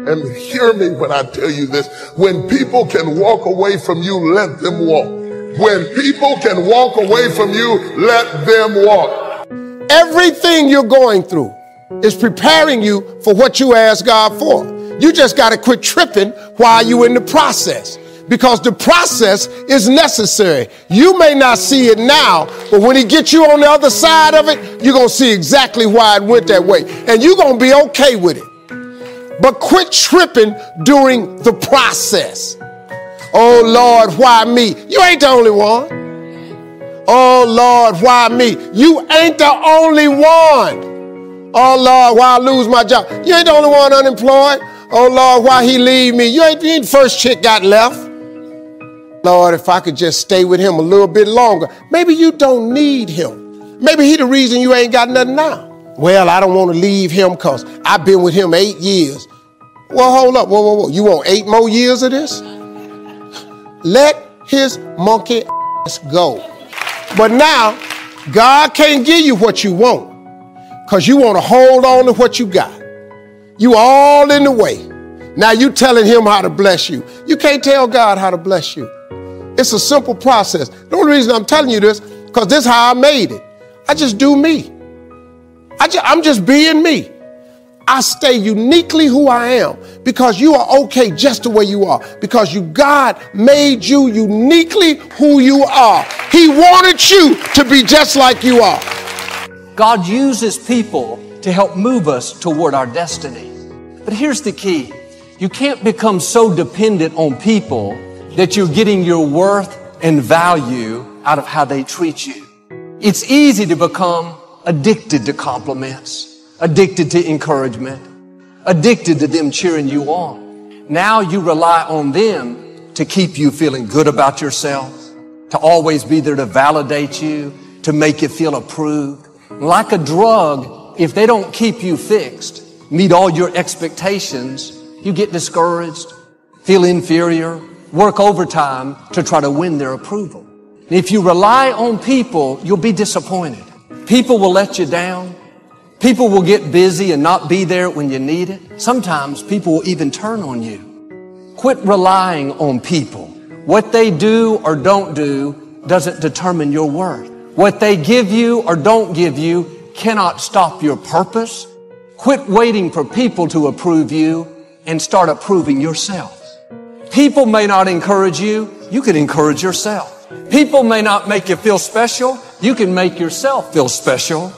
And hear me when I tell you this. When people can walk away from you, let them walk. When people can walk away from you, let them walk. Everything you're going through is preparing you for what you ask God for. You just got to quit tripping while you're in the process, because the process is necessary. You may not see it now, but when he gets you on the other side of it, you're going to see exactly why it went that way. And you're going to be okay with it. But quit tripping during the process. Oh, Lord, why me? You ain't the only one. Oh, Lord, why me? You ain't the only one. Oh, Lord, why I lose my job? You ain't the only one unemployed. Oh, Lord, why he leave me? You ain't the first chick got left. Lord, if I could just stay with him a little bit longer. Maybe you don't need him. Maybe he the reason you ain't got nothing now. Well, I don't want to leave him because I've been with him 8 years. Well, hold up. Whoa. You want 8 more years of this? Let his monkey ass go. But now, God can't give you what you want because you want to hold on to what you got. You all in the way. Now you telling him how to bless you. You can't tell God how to bless you. It's a simple process. The only reason I'm telling you this, because this is how I made it. I just do me. I'm just being me. I stay uniquely who I am because you are okay just the way you are, because God made you uniquely who you are. He wanted you to be just like you are. God uses people to help move us toward our destiny. But here's the key. You can't become so dependent on people that you're getting your worth and value out of how they treat you. It's easy to become addicted to compliments, addicted to encouragement, addicted to them cheering you on. Now you rely on them to keep you feeling good about yourself, to always be there to validate you, to make you feel approved. Like a drug, if they don't keep you fixed, meet all your expectations, you get discouraged, feel inferior, work overtime to try to win their approval. And if you rely on people, you'll be disappointed. People will let you down. People will get busy and not be there when you need it. Sometimes people will even turn on you. Quit relying on people. What they do or don't do doesn't determine your worth. What they give you or don't give you cannot stop your purpose. Quit waiting for people to approve you and start approving yourself. People may not encourage you. You can encourage yourself. People may not make you feel special. You can make yourself feel special.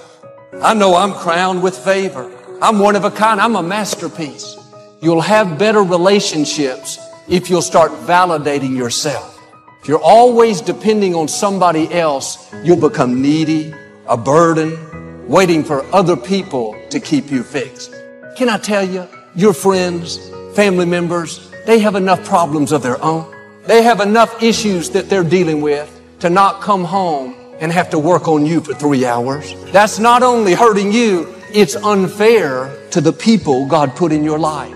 I know I'm crowned with favor. I'm one of a kind. I'm a masterpiece. You'll have better relationships if you'll start validating yourself. If you're always depending on somebody else, you'll become needy, a burden, waiting for other people to keep you fixed. Can I tell you, your friends, family members, they have enough problems of their own. They have enough issues that they're dealing with to not come home and have to work on you for 3 hours. That's not only hurting you, it's unfair to the people God put in your life.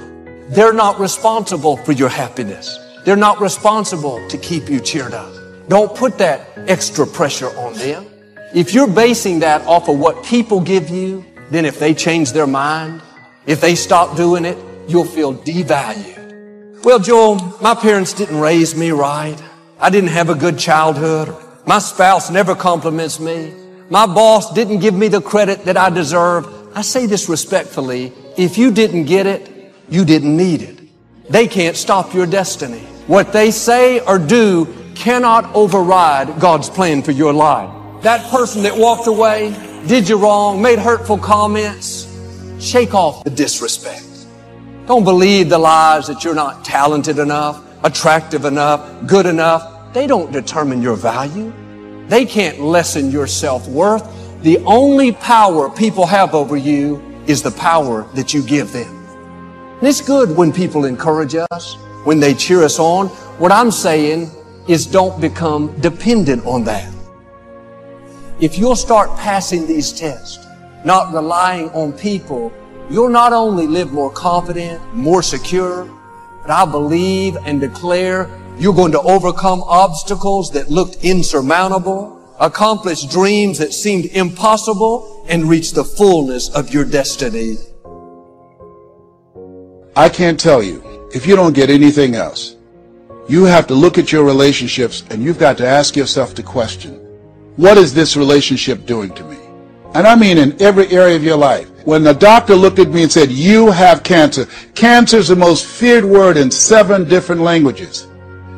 They're not responsible for your happiness. They're not responsible to keep you cheered up. Don't put that extra pressure on them. If you're basing that off of what people give you, then if they change their mind, if they stop doing it, you'll feel devalued. Well, Joel, my parents didn't raise me right. I didn't have a good childhood. My spouse never compliments me. My boss didn't give me the credit that I deserve. I say this respectfully. If you didn't get it, you didn't need it. They can't stop your destiny. What they say or do cannot override God's plan for your life. That person that walked away, did you wrong, made hurtful comments, shake off the disrespect. Don't believe the lies that you're not talented enough, attractive enough, good enough. They don't determine your value. They can't lessen your self-worth. The only power people have over you is the power that you give them. And it's good when people encourage us, when they cheer us on. What I'm saying is don't become dependent on that. If you'll start passing these tests, not relying on people, you'll not only live more confident, more secure, but I believe and declare you're going to overcome obstacles that looked insurmountable, accomplish dreams that seemed impossible, and reach the fullness of your destiny. I can't tell you, if you don't get anything else, you have to look at your relationships and you've got to ask yourself the question, what is this relationship doing to me? And I mean in every area of your life. When the doctor looked at me and said, you have cancer. Cancer is the most feared word in 7 different languages.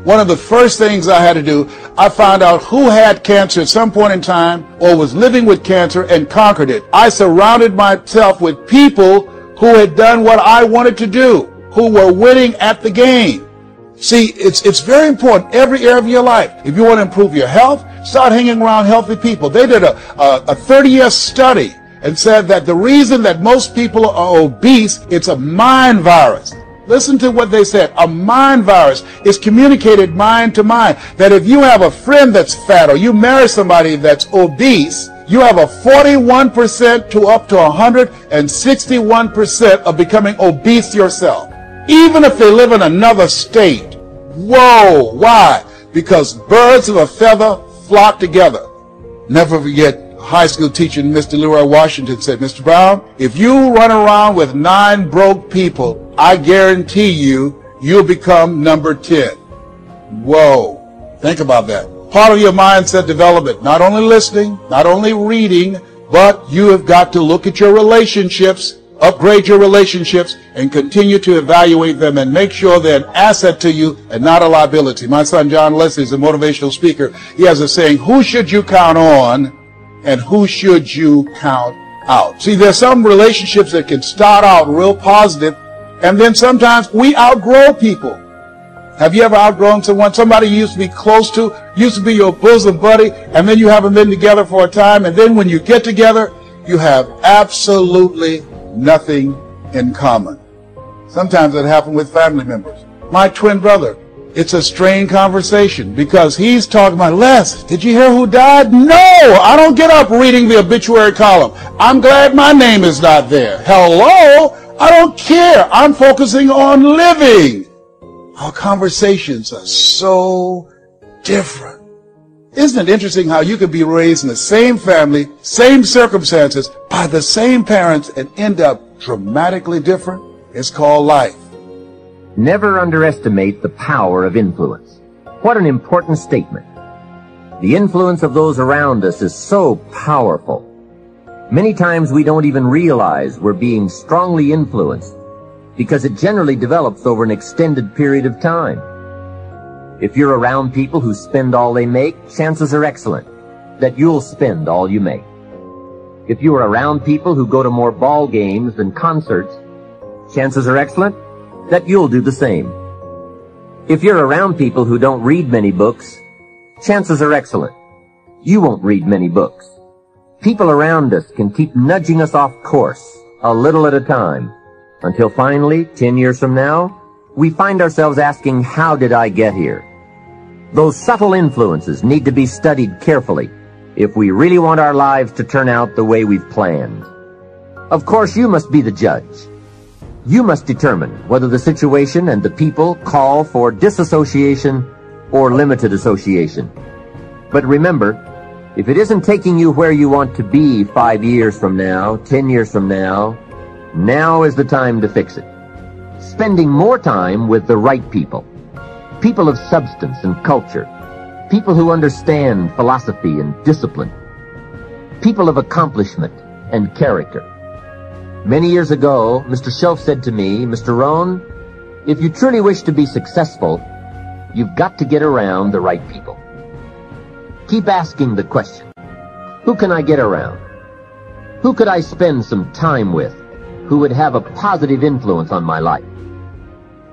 One of the first things I had to do, I found out who had cancer at some point in time or was living with cancer and conquered it. I surrounded myself with people who had done what I wanted to do, who were winning at the game. See, it's very important, every area of your life. If you want to improve your health, start hanging around healthy people. They did a 30-year study and said that the reason that most people are obese, it's a mind virus. Listen to what they said. A mind virus is communicated mind to mind. That if you have a friend that's fat or you marry somebody that's obese, you have a 41% to up to 161% of becoming obese yourself. Even if they live in another state. Whoa, why? Because birds of a feather flock together. Never forget, high school teacher Mr. Leroy Washington said, Mr. Brown, if you run around with 9 broke people, I guarantee you'll become number 10. Whoa, think about that. Part of your mindset development, not only listening, not only reading, but you have got to look at your relationships, upgrade your relationships, and continue to evaluate them and make sure they're an asset to you and not a liability. My son John Leslie is a motivational speaker. He has a saying, who should you count on and who should you count out? See, there's some relationships that can start out real positive, and then sometimes we outgrow people. Have you ever outgrown someone? Somebody you used to be close to, used to be your bosom buddy, and then you haven't been together for a time, and then when you get together, you have absolutely nothing in common. Sometimes it happens with family members. My twin brother, it's a strained conversation because he's talking about, Les, did you hear who died? No, I don't get up reading the obituary column. I'm glad my name is not there. Hello? I don't care. I'm focusing on living. Our conversations are so different. Isn't it interesting how you can be raised in the same family, same circumstances, by the same parents and end up dramatically different? It's called life. Never underestimate the power of influence. What an important statement. The influence of those around us is so powerful. Many times we don't even realize we're being strongly influenced because it generally develops over an extended period of time. If you're around people who spend all they make, chances are excellent that you'll spend all you make. If you are around people who go to more ball games than concerts, chances are excellent that you'll do the same. If you're around people who don't read many books, chances are excellent you won't read many books. People around us can keep nudging us off course a little at a time until finally, 10 years from now, we find ourselves asking, how did I get here? Those subtle influences need to be studied carefully if we really want our lives to turn out the way we've planned. Of course, you must be the judge. You must determine whether the situation and the people call for disassociation or limited association. But remember, if it isn't taking you where you want to be 5 years from now, 10 years from now, now is the time to fix it. Spending more time with the right people. People of substance and culture. People who understand philosophy and discipline. People of accomplishment and character. Many years ago, Mr. Shelf said to me, Mr. Rohn, if you truly wish to be successful, you've got to get around the right people. Keep asking the question, who can I get around? Who could I spend some time with who would have a positive influence on my life?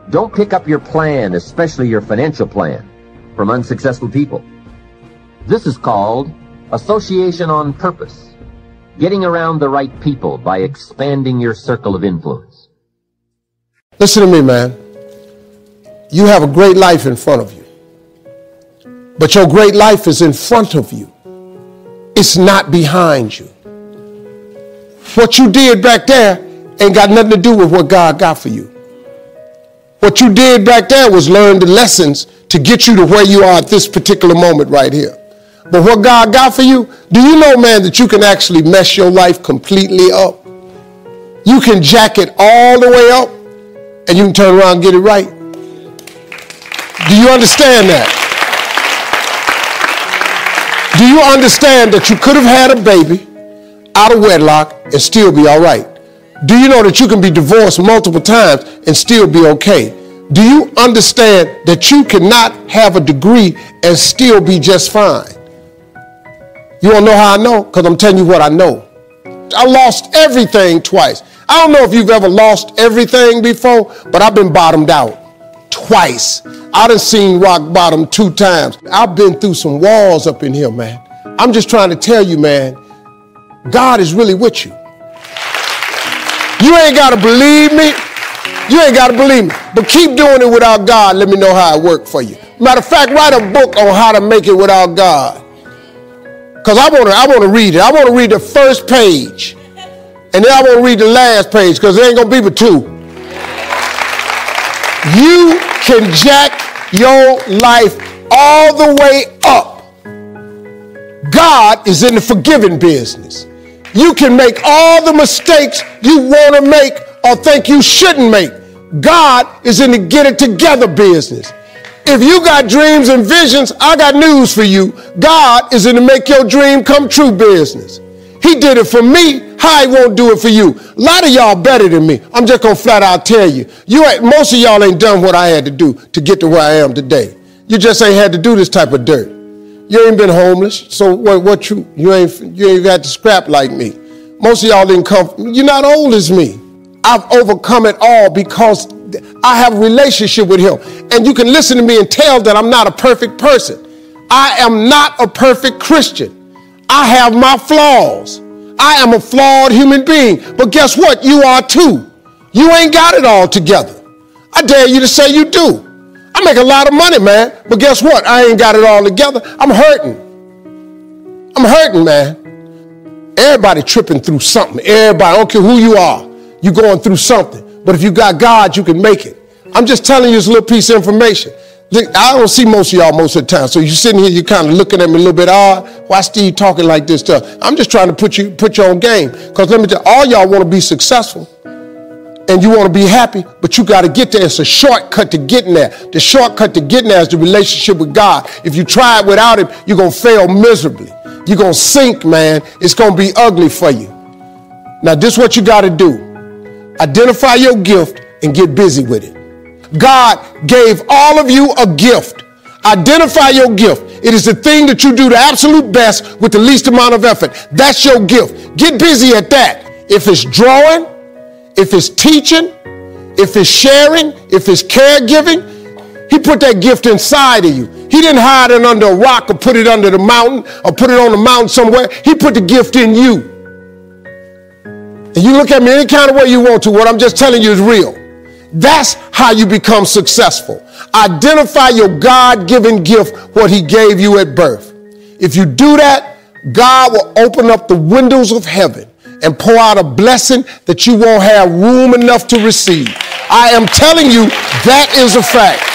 Don't pick up your plan, especially your financial plan, from unsuccessful people. This is called association on purpose. Getting around the right people by expanding your circle of influence. Listen to me, man. You have a great life in front of you. But your great life is in front of you. It's not behind you. What you did back there ain't got nothing to do with what God got for you. What you did back there was learn the lessons to get you to where you are at this particular moment right here. But what God got for you, do you know, man, that you can actually mess your life completely up? You can jack it all the way up and you can turn around and get it right? Do you understand that? Do you understand that you could have had a baby out of wedlock and still be all right? Do you know that you can be divorced multiple times and still be okay? Do you understand that you cannot have a degree and still be just fine? You want to know how I know? Because I'm telling you what I know. I lost everything twice. I don't know if you've ever lost everything before, but I've been bottomed out twice. I done seen rock bottom 2 times. I've been through some walls up in here, man. I'm just trying to tell you, man, God is really with you. You ain't got to believe me. You ain't got to believe me. But keep doing it without God. Let me know how it worked for you. Matter of fact, write a book on how to make it without God. Because I want to read it. I want to read the first page. And then I want to read the last page because there ain't going to be but 2. You can jack your life all the way up. God is in the forgiving business. You can make all the mistakes you want to make or think you shouldn't make. God is in the get it together business. If you got dreams and visions, I got news for you. God is in the make your dream come true business. He did it for me. How he won't do it for you? A lot of y'all better than me. I'm just going to flat out tell you. Most of y'all ain't done what I had to do to get to where I am today. You just ain't had to do this type of dirt. You ain't been homeless, so you ain't got to scrap like me. Most of y'all didn't come, you're not old as me. I've overcome it all because I have a relationship with him. And you can listen to me and tell that I'm not a perfect person. I am not a perfect Christian. I have my flaws. I am a flawed human being. But guess what? You are too. You ain't got it all together. I dare you to say you do. I make a lot of money, man. But guess what? I ain't got it all together. I'm hurting. I'm hurting, man. Everybody tripping through something. Everybody, I don't care who you are. You're going through something. But if you got God, you can make it. I'm just telling you this little piece of information. I don't see most of y'all most of the time. So you're sitting here, you're kind of looking at me a little bit odd. Why Steve talking like this stuff? I'm just trying to put you on game. Because let me tell you, all y'all want to be successful. And you want to be happy, but you got to get there. It's a shortcut to getting there. The shortcut to getting there is the relationship with God. If you try it without him, you're going to fail miserably. You're going to sink, man. It's going to be ugly for you. Now, this is what you got to do. Identify your gift and get busy with it. God gave all of you a gift. Identify your gift. It is the thing that you do the absolute best with the least amount of effort. That's your gift. Get busy at that. If it's drawing, if it's teaching, if it's sharing, if it's caregiving, he put that gift inside of you. He didn't hide it under a rock or put it under the mountain or put it on the mountain somewhere. He put the gift in you. And you look at me any kind of way you want to. What I'm just telling you is real. That's how you become successful. Identify your God-given gift, what he gave you at birth. If you do that, God will open up the windows of heaven and pour out a blessing that you won't have room enough to receive. I am telling you, that is a fact.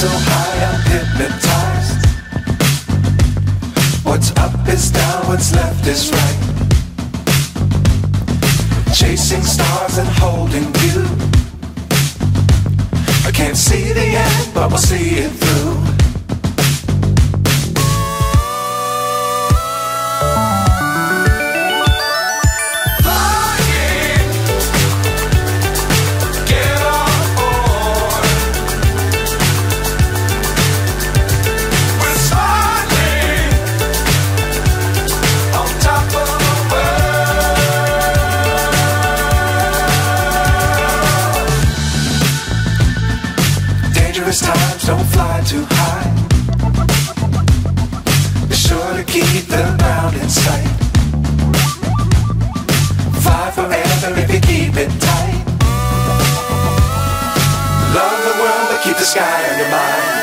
so high I'm hypnotized. What's up is down, what's left is right. Chasing stars and holding you. I can't see the end, but we'll see it through. Times don't fly too high. Be sure to keep the ground in sight. Fly forever if you keep it tight. Love the world but keep the sky on your mind.